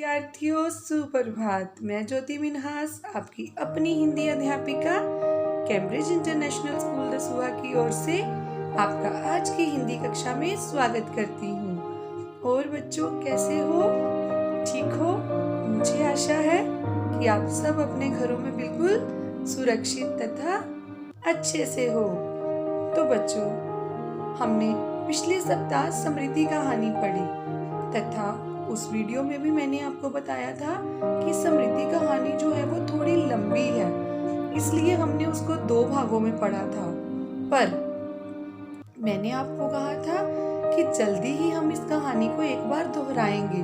विद्यार्थियों सुप्रभात। मैं ज्योति मिन्हास आपकी अपनी हिंदी अध्यापिका कैम्ब्रिज इंटरनेशनल स्कूल दसुआ की ओर से आपका आज की हिंदी कक्षा में स्वागत करती हूँ। और बच्चों कैसे हो? ठीक हो? मुझे आशा है कि आप सब अपने घरों में बिल्कुल सुरक्षित तथा अच्छे से हो। तो बच्चों, हमने पिछले सप्ताह समृद्धि कहानी पढ़ी तथा उस वीडियो में भी मैंने आपको बताया था कि समृद्धि कहानी जो है वो थोड़ी लंबी है, इसलिए हमने उसको 2 भागों में पढ़ा था। पर मैंने आपको कहा था कि जल्दी ही हम इस कहानी को एक बार दोहराएंगे,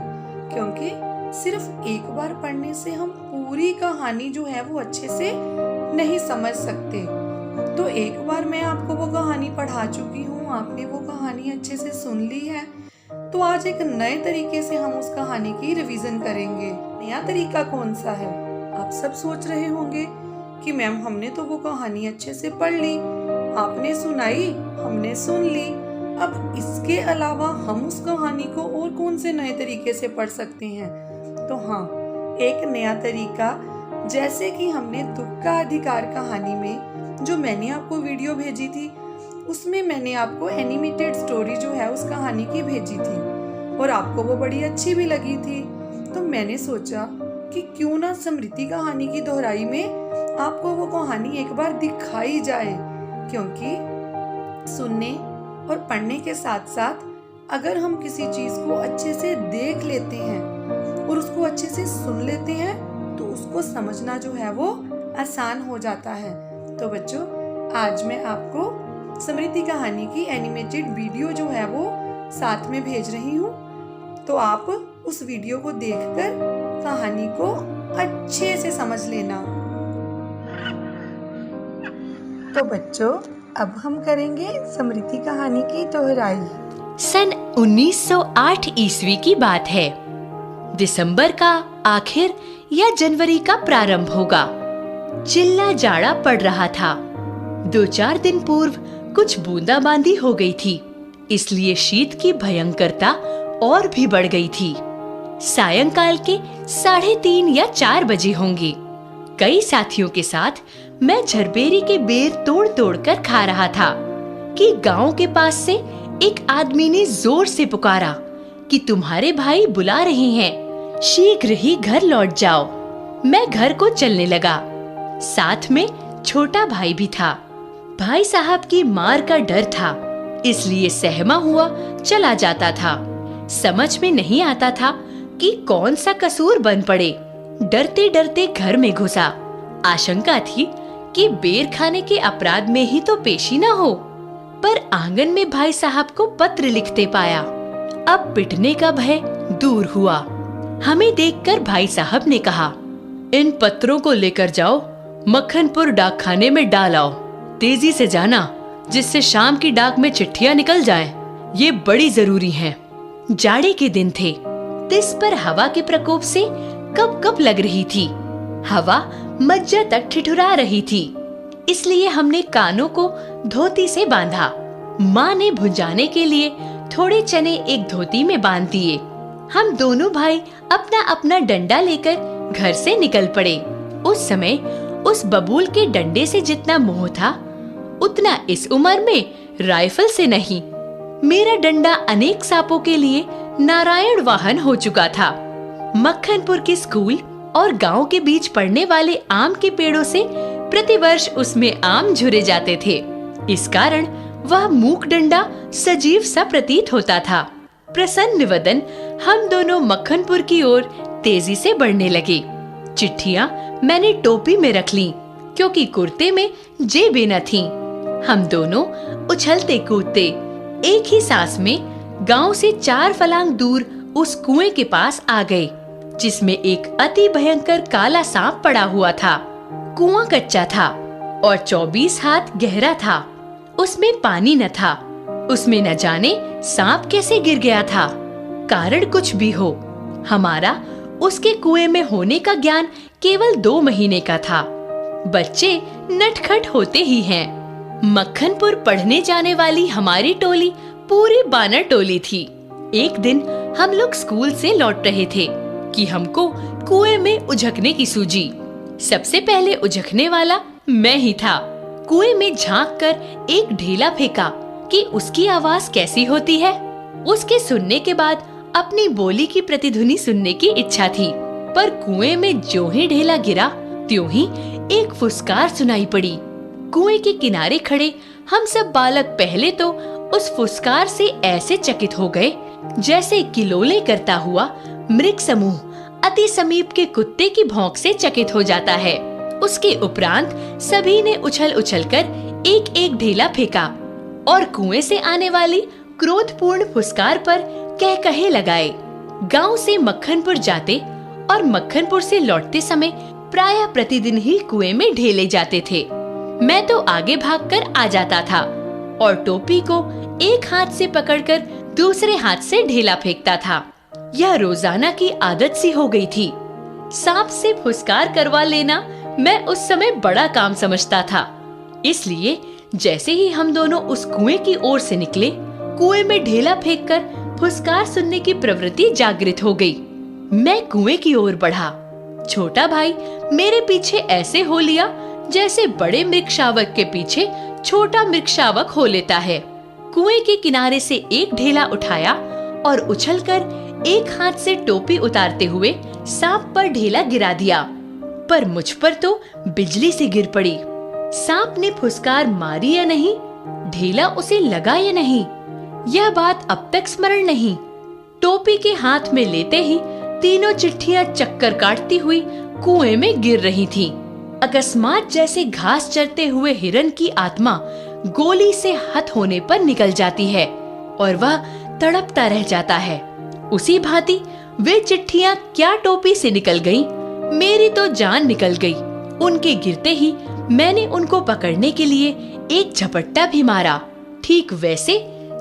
क्योंकि सिर्फ एक बार पढ़ने से हम पूरी कहानी जो है वो अच्छे से नहीं समझ सकते। तो एक बार मैं आपको वो कहानी पढ़ा चुकी हूँ, आपने वो कहानी अच्छे से सुन ली है। तो आज एक नए तरीके से हम उस कहानी की रिवीजन करेंगे। नया तरीका कौन सा है? आप सब सोच रहे होंगे कि मैम हमने तो वो कहानी अच्छे से पढ़ ली, आपने सुनाई, हमने सुन ली, अब इसके अलावा हम उस कहानी को और कौन से नए तरीके से पढ़ सकते हैं? तो हाँ, एक नया तरीका, जैसे कि हमने दुख का अधिकार कहानी में जो मैंने आपको वीडियो भेजी थी, उसमें मैंने आपको एनिमेटेड स्टोरी जो है उस कहानी की भेजी थी और आपको वो बड़ी अच्छी भी लगी थी। तो मैंने सोचा कि क्यों ना समृद्धि कहानी की दोहराई में आपको वो कहानी एक बार दिखाई जाए, क्योंकि सुनने और पढ़ने के साथ साथ अगर हम किसी चीज को अच्छे से देख लेते हैं और उसको अच्छे से सुन लेते हैं तो उसको समझना जो है वो आसान हो जाता है। तो बच्चों, आज मैं आपको समृद्धि कहानी की एनिमेटेड वीडियो जो है वो साथ में भेज रही हूँ, तो आप उस वीडियो को देखकर कहानी को अच्छे से समझ लेना। तो बच्चों, अब हम करेंगे समृद्धि कहानी की दोहराई। सन 1908 ईस्वी की बात है। दिसंबर का आखिर या जनवरी का प्रारंभ होगा। चिल्ला जाड़ा पड़ रहा था। 2-4 दिन पूर्व कुछ बूंदाबांदी हो गई थी, इसलिए शीत की भयंकरता और भी बढ़ गई थी। सायंकाल के 3:30 या 4 बजे होंगे। कई साथियों के साथ मैं झरबेरी के बेर तोड़ कर खा रहा था कि गांव के पास से एक आदमी ने जोर से पुकारा कि तुम्हारे भाई बुला रहे हैं, शीघ्र ही घर लौट जाओ। मैं घर को चलने लगा। साथ में छोटा भाई भी था। भाई साहब की मार का डर था, इसलिए सहमा हुआ चला जाता था। समझ में नहीं आता था कि कौन सा कसूर बन पड़े। डरते डरते घर में घुसा। आशंका थी कि बेर खाने के अपराध में ही तो पेशी न हो, पर आंगन में भाई साहब को पत्र लिखते पाया। अब पिटने का भय दूर हुआ। हमें देखकर भाई साहब ने कहा, इन पत्रों को लेकर जाओ, मक्खनपुर डाकखाने में डाल आओ। तेजी से जाना, जिससे शाम की डाक में चिट्ठियां निकल जाएं। ये बड़ी जरूरी हैं। जाड़े के दिन थे। तिस पर हवा के प्रकोप से कब कब लग रही थी। हवा मज्जा तक ठिठुरा रही थी, इसलिए हमने कानों को धोती से बांधा। माँ ने भुंजाने के लिए थोड़े चने एक धोती में बांध दिए। हम दोनों भाई अपना अपना डंडा लेकर घर से निकल पड़े। उस समय उस बबूल के डंडे से जितना मोह था, उतना इस उम्र में राइफल से नहीं। मेरा डंडा अनेक सांपों के लिए नारायण वाहन हो चुका था। मक्खनपुर के स्कूल और गांव के बीच पड़ने वाले आम के पेड़ों से प्रतिवर्ष उसमें आम झुरे जाते थे। इस कारण वह मूक डंडा सजीव सा प्रतीत होता था। प्रसन्न वदन हम दोनों मक्खनपुर की ओर तेजी से बढ़ने लगे। चिट्ठियां मैंने टोपी में रख लीं, क्योंकि कुर्ते में जेबें न थीं। हम दोनों उछलते कूदते एक ही सांस में गांव से 4 फलांग दूर उस कुएं के पास आ गए, जिसमें एक अति भयंकर काला सांप पड़ा हुआ था। कुआं कच्चा था और 24 हाथ गहरा था। उसमें पानी न था। उसमें न जाने सांप कैसे गिर गया था। कारण कुछ भी हो, हमारा उसके कुएं में होने का ज्ञान केवल 2 महीने का था। बच्चे नटखट होते ही हैं। मक्खनपुर पढ़ने जाने वाली हमारी टोली पूरी बानर टोली थी। एक दिन हम लोग स्कूल से लौट रहे थे कि हमको कुएं में उझकने की सूझी। सबसे पहले उझकने वाला मैं ही था। कुएं में झांक कर एक ढेला फेंका कि उसकी आवाज कैसी होती है। उसके सुनने के बाद अपनी बोली की प्रतिध्वनि सुनने की इच्छा थी, पर कुएं में जो ही ढेला गिरा त्यों ही एक फुसकार सुनाई पड़ी। कुएं के किनारे खड़े हम सब बालक पहले तो उस फुसकार से ऐसे चकित हो गए जैसे किलोले करता हुआ मृग समूह अति समीप के कुत्ते की भौंक से चकित हो जाता है। उसके उपरांत सभी ने उछल उछल कर एक एक ढेला फेंका और कुएं से आने वाली क्रोधपूर्ण फुसकार पर कह कहे लगाए। गांव से मक्खनपुर जाते और मक्खनपुर से लौटते समय प्रायः प्रतिदिन ही कुएं में ढेले जाते थे। मैं तो आगे भागकर आ जाता था और टोपी को एक हाथ से पकड़कर दूसरे हाथ से ढेला फेंकता था। यह रोजाना की आदत सी हो गई थी। सांप से फुसकार करवा लेना मैं उस समय बड़ा काम समझता था। इसलिए जैसे ही हम दोनों उस कुएं की ओर से निकले, कुएं में ढेला फेंककर फुसकार सुनने की प्रवृत्ति जागृत हो गई। मैं कुएं की ओर बढ़ा। छोटा भाई मेरे पीछे ऐसे हो लिया जैसे बड़े मृगशावक के पीछे छोटा मृगशावक हो लेता है। कुएं के किनारे से एक ढेला उठाया और उछलकर एक हाथ से टोपी उतारते हुए सांप पर ढेला गिरा दिया, पर मुझ पर तो बिजली सी गिर पड़ी। सांप ने फुसकार मारी या नहीं, ढेला उसे लगा या नहीं, यह बात अब तक स्मरण नहीं। टोपी के हाथ में लेते ही तीनों चिट्ठियां चक्कर काटती हुई कुएं में गिर रही थीं। अकस्मात जैसे घास चरते हुए हिरन की आत्मा गोली से हत होने पर निकल जाती है और वह तड़पता रह जाता है, उसी भांति वे चिट्ठियां क्या टोपी से निकल गईं, मेरी तो जान निकल गई। उनके गिरते ही मैंने उनको पकड़ने के लिए एक झपट्टा भी मारा, ठीक वैसे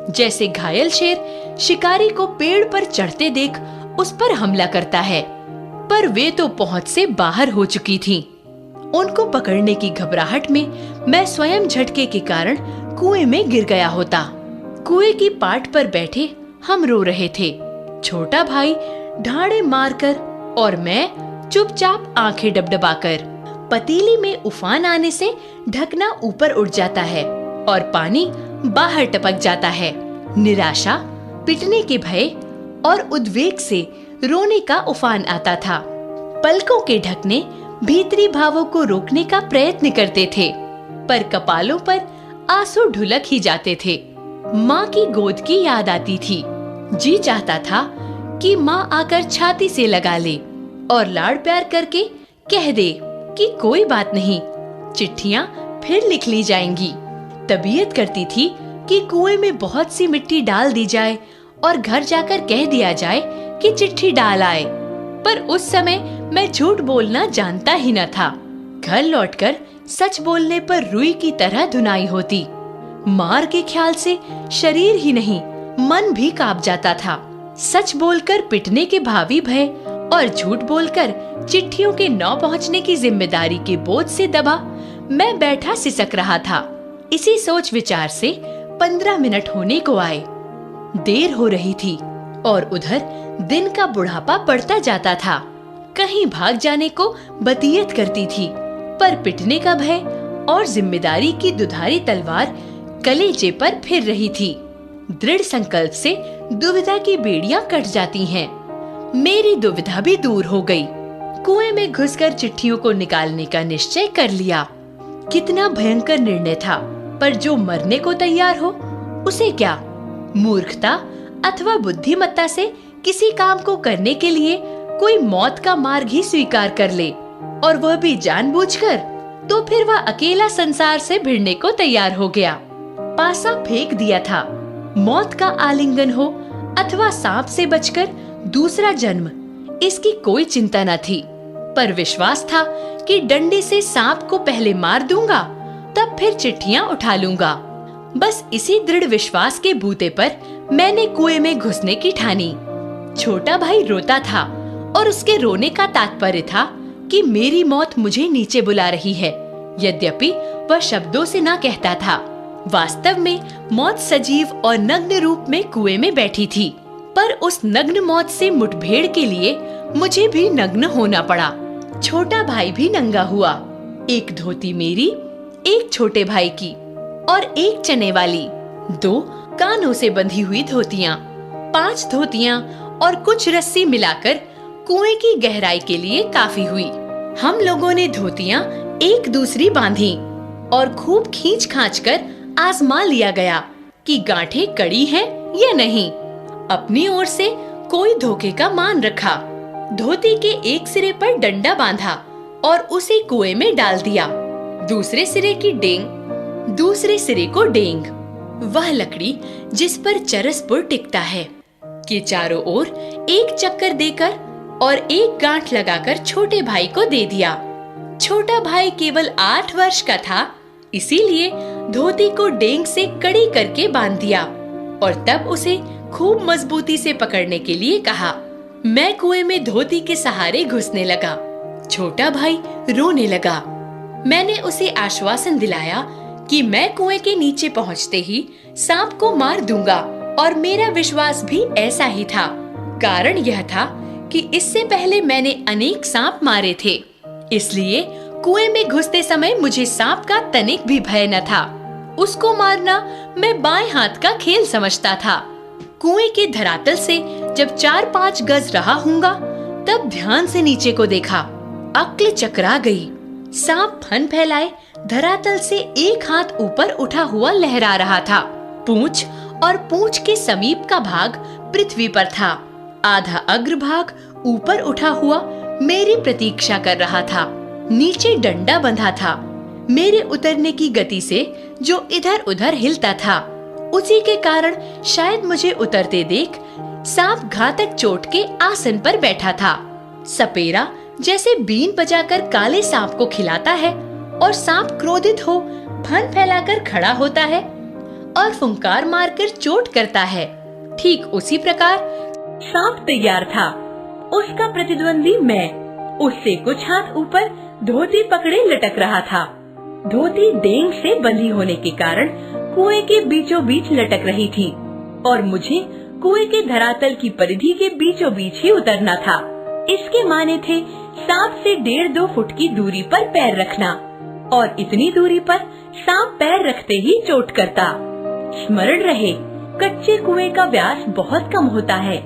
जैसे घायल शेर शिकारी को पेड़ पर चढ़ते देख उस पर हमला करता है, पर वे तो पहुंच से बाहर हो चुकी थीं। उनको पकड़ने की घबराहट में मैं स्वयं झटके के कारण कुएं में गिर गया होता। कुएं की पाट पर बैठे हम रो रहे थे, छोटा भाई ढाड़े मारकर और मैं चुपचाप आंखें डबडबाकर। पतीली में उफान आने से ढकना ऊपर उठ जाता है और पानी बाहर टपक जाता है। निराशा, पिटने के भय और उद्वेग से रोने का उफान आता था। पलकों के ढकने भीतरी भावों को रोकने का प्रयत्न करते थे, पर कपालों पर आंसू ढुलक ही जाते थे। माँ की गोद की याद आती थी। जी चाहता था कि माँ आकर छाती से लगा ले और लाड़ प्यार करके कह दे कि कोई बात नहीं, चिट्ठियाँ फिर लिख ली जाएंगी। तबीयत करती थी कि कुएं में बहुत सी मिट्टी डाल दी जाए और घर जाकर कह दिया जाए कि चिट्ठी डाल आए, पर उस समय मैं झूठ बोलना जानता ही न था। घर लौटकर सच बोलने पर रुई की तरह धुनाई होती। मार के ख्याल से शरीर ही नहीं मन भी कांप जाता था। सच बोलकर पिटने के भावी भय और झूठ बोलकर चिट्ठियों के न पहुंचने की जिम्मेदारी के बोझ से दबा मैं बैठा सिसक रहा था। इसी सोच विचार से 15 मिनट होने को आए। देर हो रही थी और उधर दिन का बुढ़ापा बढ़ता जाता था। कहीं भाग जाने को बतियत करती थी, पर पिटने का भय और जिम्मेदारी की दुधारी तलवार कलेजे पर फिर रही थी। दृढ़ संकल्प से दुविधा की बेड़ियां कट जाती हैं। मेरी दुविधा भी दूर हो गई। कुएं में घुसकर चिट्ठियों को निकालने का निश्चय कर लिया। कितना भयंकर निर्णय था, पर जो मरने को तैयार हो उसे क्या। मूर्खता अथवा बुद्धिमत्ता से किसी काम को करने के लिए कोई मौत का मार्ग ही स्वीकार कर ले, और वह भी जानबूझकर, तो फिर वह अकेला संसार से भिड़ने को तैयार हो गया। पासा फेंक दिया था। मौत का आलिंगन हो अथवा सांप से बचकर दूसरा जन्म, इसकी कोई चिंता न थी, पर विश्वास था कि डंडे से सांप को पहले मार दूंगा, तब फिर चिट्ठियां उठा लूंगा। बस इसी दृढ़ विश्वास के बूते पर मैंने कुएं में घुसने की ठानी। छोटा भाई रोता था और उसके रोने का तात्पर्य था कि मेरी मौत मुझे नीचे बुला रही है, यद्यपि वह शब्दों से ना कहता था। वास्तव में मौत सजीव और नग्न रूप में कुएं में बैठी थी, पर उस नग्न मौत से मुठभेड़ के लिए मुझे भी नग्न होना पड़ा। छोटा भाई भी नंगा हुआ। एक धोती मेरी, एक छोटे भाई की और एक चने वाली, 2 कानों से बंधी हुई धोतियां, 5 धोतियां और कुछ रस्सी मिलाकर कुएं की गहराई के लिए काफी हुई। हम लोगों ने धोतियां एक दूसरी बांधी और खूब खींच खांच कर आजमा लिया गया कि गांठें कड़ी हैं या नहीं। अपनी ओर से कोई धोखे का मान रखा। धोती के एक सिरे पर डंडा बांधा और उसे कुएं में डाल दिया। दूसरे सिरे की डेंग, दूसरे सिरे को डेंग, वह लकड़ी जिस पर चरसपुर टिकता है, के चारों ओर एक चक्कर देकर और एक गांठ लगाकर छोटे भाई को दे दिया। छोटा भाई केवल 8 वर्ष का था, इसीलिए धोती को डेंग से कड़ी करके बांध दिया और तब उसे खूब मजबूती से पकड़ने के लिए कहा। मैं कुएं में धोती के सहारे घुसने लगा। छोटा भाई रोने लगा। मैंने उसे आश्वासन दिलाया कि मैं कुएं के नीचे पहुंचते ही सांप को मार दूंगा और मेरा विश्वास भी ऐसा ही था। कारण यह था कि इससे पहले मैंने अनेक सांप मारे थे, इसलिए कुएं में घुसते समय मुझे सांप का तनिक भी भय न था। उसको मारना मैं बाएं हाथ का खेल समझता था। कुएं के धरातल से जब 4-5 गज रहा हूँगा तब ध्यान से नीचे को देखा। अक्ल चकरा गई। सांप फन फैलाए धरातल से एक हाथ ऊपर उठा हुआ लहरा रहा था। पूंछ और पूंछ के समीप का भाग पृथ्वी पर था। आधा अग्रभाग ऊपर उठा हुआ मेरी प्रतीक्षा कर रहा था। नीचे डंडा बंधा था। मेरे उतरने की गति से जो इधर उधर हिलता था, उसी के कारण शायद मुझे उतरते देख सांप घातक चोट के आसन पर बैठा था। सपेरा जैसे बीन बजाकर काले सांप को खिलाता है और सांप क्रोधित हो फन फैलाकर खड़ा होता है और फुंकार मारकर चोट करता है, ठीक उसी प्रकार सांप तैयार था। उसका प्रतिद्वंदी मैं, उससे कुछ हाथ ऊपर धोती पकड़े लटक रहा था। धोती डेंग से बंधी होने के कारण कुएं के बीचों बीच लटक रही थी और मुझे कुएं के धरातल की परिधि के बीचों बीच ही उतरना था। इसके माने थे सांप से 1.5-2 फुट की दूरी पर पैर रखना और इतनी दूरी पर सांप पैर रखते ही चोट करता। स्मरण रहे, कच्चे कुएं का व्यास बहुत कम होता है,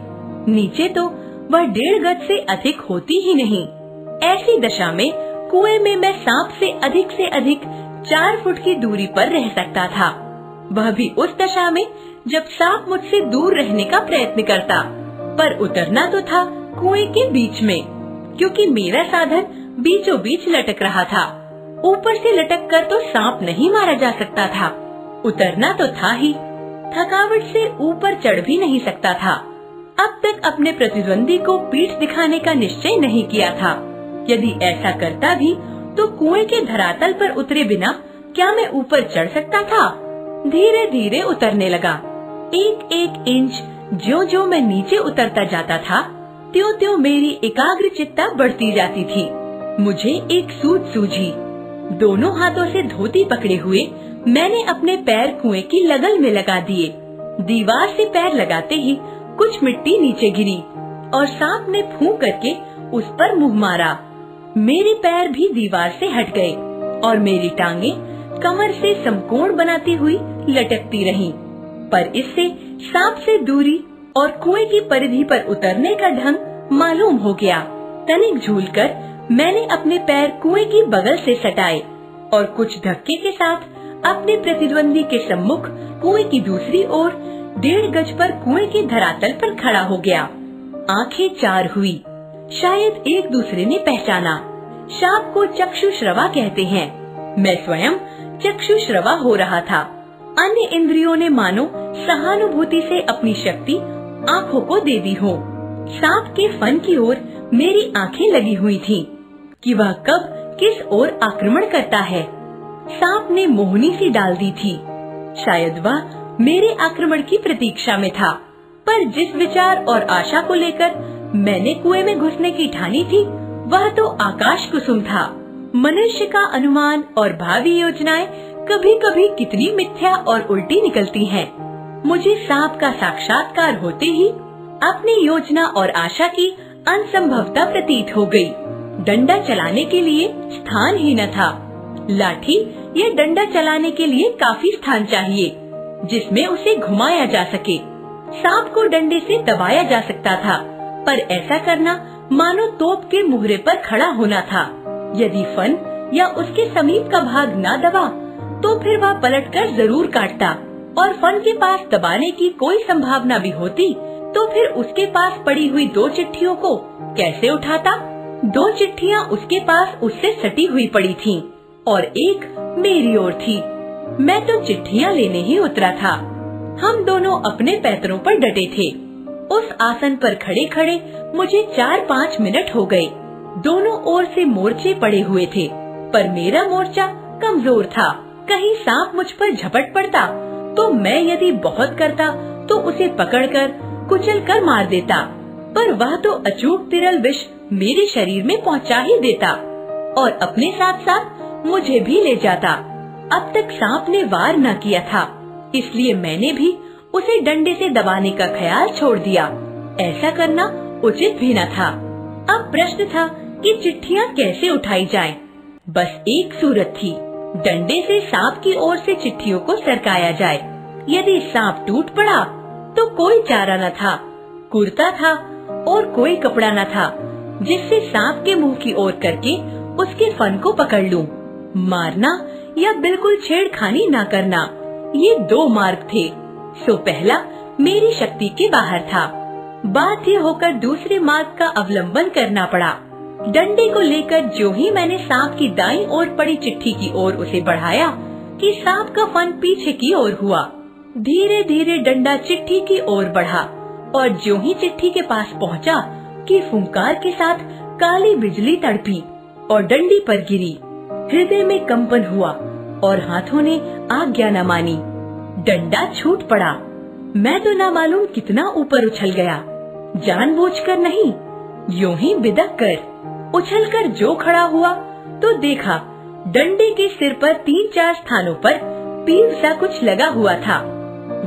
नीचे तो वह 1.5 गज से अधिक होती ही नहीं। ऐसी दशा में कुएं में मैं सांप से अधिक 4 फुट की दूरी पर रह सकता था, वह भी उस दशा में जब सांप मुझसे दूर रहने का प्रयत्न करता। पर उतरना तो था कुएं के बीच में, क्योंकि मेरा साधन बीचों बीच लटक रहा था। ऊपर से लटक कर तो सांप नहीं मारा जा सकता था, उतरना तो था ही। थकावट से ऊपर चढ़ भी नहीं सकता था। अब तक अपने प्रतिद्वंदी को पीठ दिखाने का निश्चय नहीं किया था। यदि ऐसा करता भी तो कुएं के धरातल पर उतरे बिना क्या मैं ऊपर चढ़ सकता था? धीरे धीरे उतरने लगा। एक इंच ज्यों-ज्यों मैं नीचे उतरता जाता था, त्यों-त्यों मेरी एकाग्र चित्ता बढ़ती जाती थी। मुझे एक सूझ सूझी। दोनों हाथों से धोती पकड़े हुए मैंने अपने पैर कुएं की लगल में लगा दिए। दीवार से पैर लगाते ही कुछ मिट्टी नीचे गिरी और सांप ने फूंक करके उस पर मुंह मारा। मेरे पैर भी दीवार से हट गए और मेरी टांगे कमर से समकोण बनाती हुई लटकती रहीं। पर इससे सांप से दूरी और कुएं की परिधि पर उतरने का ढंग मालूम हो गया। तनिक झूलकर मैंने अपने पैर कुएं की बगल से सटाए और कुछ धक्के के साथ अपने प्रतिद्वंदी के सम्मुख कुएं की दूसरी ओर 1.5 गज पर कुएं के धरातल पर खड़ा हो गया। आंखें चार हुई। शायद एक दूसरे ने पहचाना। सांप को चक्षुश्रवा कहते हैं। मैं स्वयं चक्षुश्रवा हो रहा था। अन्य इंद्रियों ने मानो सहानुभूति से अपनी शक्ति आँखों को दे दी हो। सांप के फन की ओर मेरी आंखें लगी हुई थीं कि वह कब किस ओर आक्रमण करता है। सांप ने मोहनी सी डाल दी थी। शायद वह मेरे आक्रमण की प्रतीक्षा में था। पर जिस विचार और आशा को लेकर मैंने कुएं में घुसने की ठानी थी, वह तो आकाश कुसुम था। मनुष्य का अनुमान और भावी योजनाएं कभी कभी कितनी मिथ्या और उल्टी निकलती हैं। मुझे सांप का साक्षात्कार होते ही अपनी योजना और आशा की असंभवता प्रतीत हो गई। डंडा चलाने के लिए स्थान ही न था। लाठी या डंडा चलाने के लिए काफी स्थान चाहिए जिसमें उसे घुमाया जा सके। सांप को डंडे से दबाया जा सकता था, पर ऐसा करना मानो तोप के मुहरे पर खड़ा होना था। यदि फन या उसके समीप का भाग न दबा तो फिर वह पलटकर जरूर काटता, और फन के पास दबाने की कोई संभावना भी होती तो फिर उसके पास पड़ी हुई 2 चिट्ठियों को कैसे उठाता। 2 चिट्ठियाँ उसके पास उससे सटी हुई पड़ी थीं और एक मेरी ओर थी। मैं तो चिट्ठियाँ लेने ही उतरा था। हम दोनों अपने पैतरों पर डटे थे। उस आसन पर खड़े खड़े मुझे 4-5 मिनट हो गए। दोनों ओर से मोर्चे पड़े हुए थे, पर मेरा मोर्चा कमजोर था। कहीं सांप मुझ पर झपट पड़ता तो मैं यदि बहुत करता तो उसे पकड़कर कुचल कर मार देता, पर वह तो अचूक तिरल विष मेरे शरीर में पहुंचा ही देता और अपने साथ साथ मुझे भी ले जाता। अब तक सांप ने वार न किया था, इसलिए मैंने भी उसे डंडे से दबाने का ख्याल छोड़ दिया। ऐसा करना उचित भी न था। अब प्रश्न था कि चिट्ठियाँ कैसे उठाई जाएं। बस एक सूरत थी, डंडे से सांप की ओर से चिट्ठियों को सरकाया जाए। यदि सांप टूट पड़ा तो कोई चारा न था। कुर्ता था और कोई कपड़ा न था जिससे सांप के मुंह की ओर करके उसके फन को पकड़ लूं। मारना या बिल्कुल छेड़खानी न करना, ये 2 मार्ग थे। सो पहला मेरी शक्ति के बाहर था। बाध्य होकर दूसरे मार्ग का अवलंबन करना पड़ा। डंडे को लेकर जो ही मैंने सांप की दाईं ओर पड़ी चिट्ठी की ओर उसे बढ़ाया कि सांप का फन पीछे की ओर हुआ। धीरे धीरे डंडा चिट्ठी की ओर बढ़ा और जो ही चिट्ठी के पास पहुंचा कि फुंकार के साथ काली बिजली तड़पी और डंडी पर गिरी। हृदय में कंपन हुआ और हाथों ने आज्ञा न मानी। डंडा छूट पड़ा। मैं तो ना मालूम कितना ऊपर उछल गया, जानबूझकर नहीं, यूं ही बिदक कर। उछलकर जो खड़ा हुआ तो देखा डंडे के सिर पर 3-4 स्थानों पर पील सा कुछ लगा हुआ था।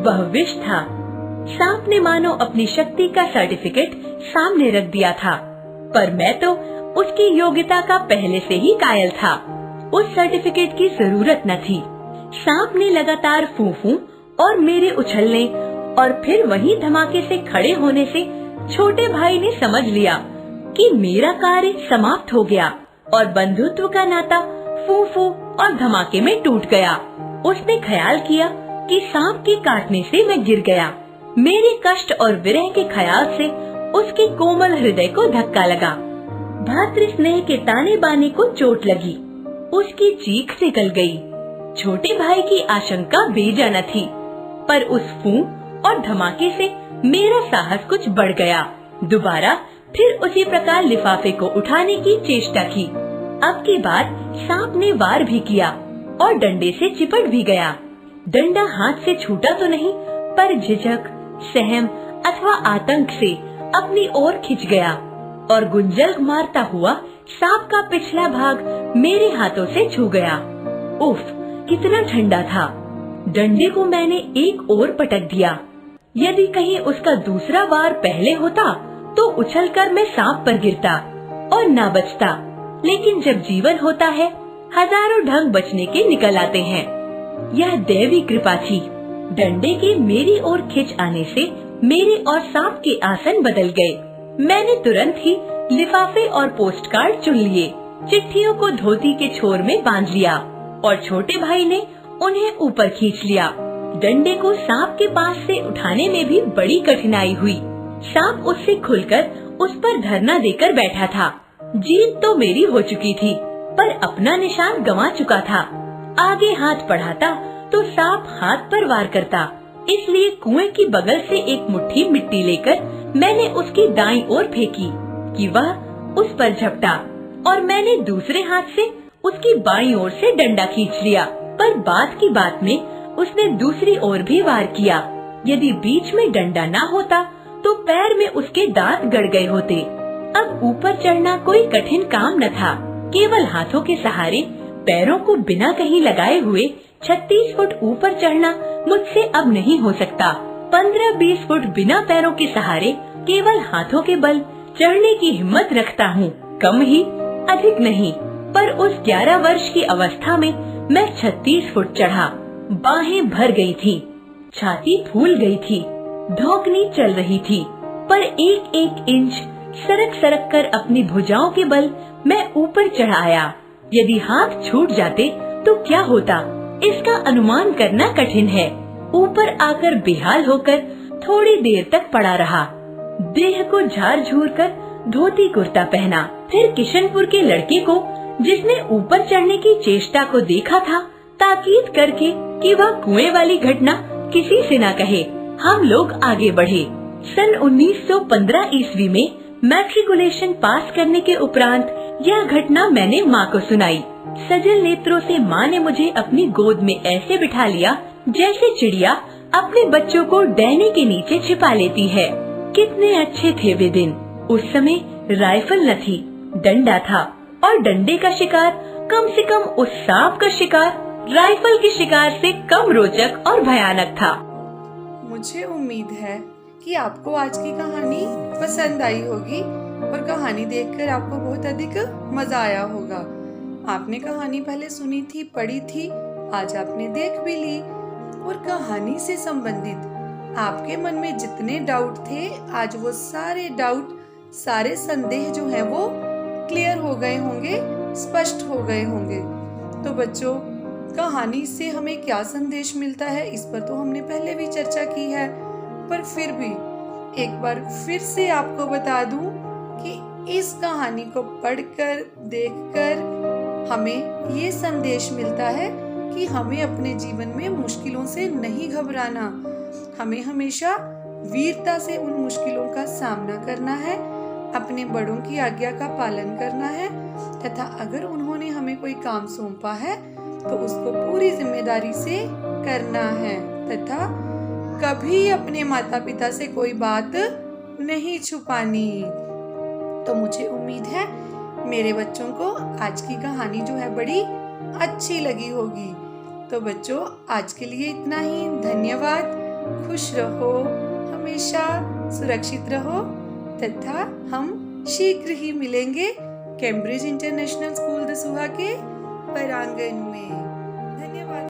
वह विष था। सांप ने मानो अपनी शक्ति का सर्टिफिकेट सामने रख दिया था, पर मैं तो उसकी योग्यता का पहले से ही कायल था। उस सर्टिफिकेट की जरूरत न थी। सांप ने लगातार फूंफू और मेरे उछलने और फिर वहीं धमाके से खड़े होने से छोटे भाई ने समझ लिया कि मेरा कार्य समाप्त हो गया और बंधुत्व का नाता फूंफू और धमाके में टूट गया। उसने ख्याल किया कि सांप के काटने से मैं गिर गया। मेरे कष्ट और विरह के ख्याल से उसके कोमल हृदय को धक्का लगा। भातृ स्नेह के ताने बाने को चोट लगी। उसकी चीख निकल गई। छोटे भाई की आशंका बेजा न थी, पर उस फूंक और धमाके से मेरा साहस कुछ बढ़ गया। दोबारा फिर उसी प्रकार लिफाफे को उठाने की चेष्टा की। अब की बार सांप ने वार भी किया और डंडे से चिपट भी गया। डंडा हाथ से छूटा तो नहीं, पर झिझक, सहम अथवा आतंक से अपनी ओर खिंच गया और गुंजल मारता हुआ सांप का पिछला भाग मेरे हाथों से छू गया। उफ, कितना ठंडा था। डंडे को मैंने एक ओर पटक दिया। यदि कहीं उसका दूसरा वार पहले होता तो उछलकर मैं सांप पर गिरता और ना बचता। लेकिन जब जीवन होता है, हजारों ढंग बचने के निकल आते हैं। यह दैवी कृपा थी। डंडे के मेरी ओर खिंच आने से मेरे और सांप के आसन बदल गए। मैंने तुरंत ही लिफाफे और पोस्ट कार्ड चुन लिए, चिट्ठियों को धोती के छोर में बांध लिया और छोटे भाई ने उन्हें ऊपर खींच लिया। डंडे को सांप के पास से उठाने में भी बड़ी कठिनाई हुई। सांप उससे खुलकर उस पर धरना देकर बैठा था। जीत तो मेरी हो चुकी थी, पर अपना निशान गंवा चुका था। आगे हाथ बढ़ाता तो सांप हाथ पर वार करता। इसलिए कुएं की बगल से एक मुट्ठी मिट्टी लेकर मैंने उसकी दाईं ओर फेंकी कि वह उस पर झपटा और मैंने दूसरे हाथ से उसकी बाईं ओर से डंडा खींच लिया। पर बात की बात में उसने दूसरी ओर भी वार किया। यदि बीच में डंडा ना होता तो पैर में उसके दांत गड़ गए होते। अब ऊपर चढ़ना कोई कठिन काम न था। केवल हाथों के सहारे पैरों को बिना कहीं लगाए हुए 36 फुट ऊपर चढ़ना मुझसे अब नहीं हो सकता। 15-20 फुट बिना पैरों के सहारे केवल हाथों के बल चढ़ने की हिम्मत रखता हूँ, कम ही अधिक नहीं। पर उस 11 वर्ष की अवस्था में मैं 36 फुट चढ़ा। बाहें भर गई थी, छाती फूल गई थी, धौंकनी चल रही थी, पर एक एक इंच सरक सरक कर अपनी भुजाओं के बल मैं ऊपर चढ़ आया। यदि हाथ छूट जाते तो क्या होता, इसका अनुमान करना कठिन है। ऊपर आकर बेहाल होकर थोड़ी देर तक पड़ा रहा। देह को झाड़ झूर कर धोती कुर्ता पहना। फिर किशनपुर के लड़के को, जिसने ऊपर चढ़ने की चेष्टा को देखा था, ताकीद करके कि वह कुएं वाली घटना किसी से न कहे, हम लोग आगे बढ़े। सन 1915 ईस्वी में मैट्रिकुलेशन पास करने के उपरांत यह घटना मैंने माँ को सुनाई। सजल नेत्रों से माँ ने मुझे अपनी गोद में ऐसे बिठा लिया जैसे चिड़िया अपने बच्चों को डहने के नीचे छिपा लेती है। कितने अच्छे थे वे दिन। उस समय राइफल न थी, डंडा था, और डंडे का शिकार, कम से कम उस सांप का शिकार, राइफल के शिकार से कम रोचक और भयानक था। मुझे उम्मीद है कि आपको आज की कहानी पसंद आई होगी और कहानी देखकर आपको बहुत अधिक मजा आया होगा। आपने कहानी पहले सुनी थी, पढ़ी थी, आज आपने देख भी ली। और कहानी से संबंधित आपके मन में जितने डाउट थे, आज वो सारे डाउट, सारे संदेह जो हैं वो क्लियर हो गए होंगे, स्पष्ट हो गए होंगे। तो बच्चों, कहानी से हमें क्या संदेश मिलता है, इस पर तो हमने पहले भी चर्चा की है, पर फिर भी एक बार फिर से आपको बता दूं कि इस कहानी को पढ़कर, देखकर हमें ये संदेश मिलता है कि हमें अपने जीवन में मुश्किलों से नहीं घबराना। हमें हमेशा वीरता से उन मुश्किलों का सामना करना है, अपने बड़ों की आज्ञा का पालन करना है, तथा अगर उन्होंने हमें कोई काम सौंपा है तो उसको पूरी जिम्मेदारी से करना है, तथा कभी अपने माता पिता से कोई बात नहीं छुपानी। तो मुझे उम्मीद है मेरे बच्चों को आज की कहानी जो है बड़ी अच्छी लगी होगी। तो बच्चों, आज के लिए इतना ही। धन्यवाद। खुश रहो, हमेशा सुरक्षित रहो, तथा हम शीघ्र ही मिलेंगे कैम्ब्रिज इंटरनेशनल स्कूल दसूहा के प्रांगण में। धन्यवाद।